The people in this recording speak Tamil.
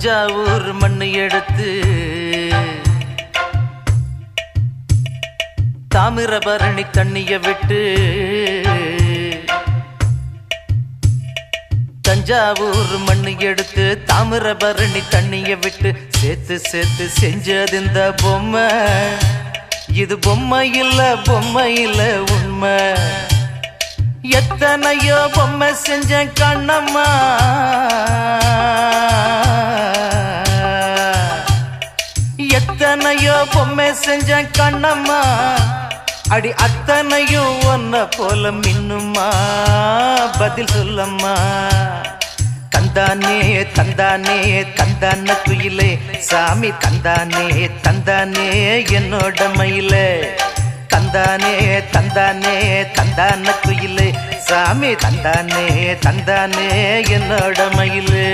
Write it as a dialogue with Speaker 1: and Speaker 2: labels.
Speaker 1: தஞ்சாவூர் மண்ணு எடுத்து தாமிரபரணி தண்ணிய விட்டு தஞ்சாவூர் மண்ணு எடுத்து தாமிரபரணி தண்ணிய விட்டு சேர்த்து சேர்த்து செஞ்சது இந்த பொம்மை. இது பொம்மை இல்ல உண்மை. எத்தனையோ பொம்மை செஞ்ச கண்ணம்மா, எத்தனையோ பொம்மை செஞ்ச கண்ணம்மா. அடி அத்தனையும் ஒன்ன போல மின்னுமா, பதில் சொல்லம்மா. தந்தானே தந்தானே தந்தான குயிலே சாமி, தந்தானே தந்தானே என்னோட மயிலே. தந்தானே தந்தானே தந்தான குயிலே சாமி, தந்தானே தந்தானே என்னோட மயிலே.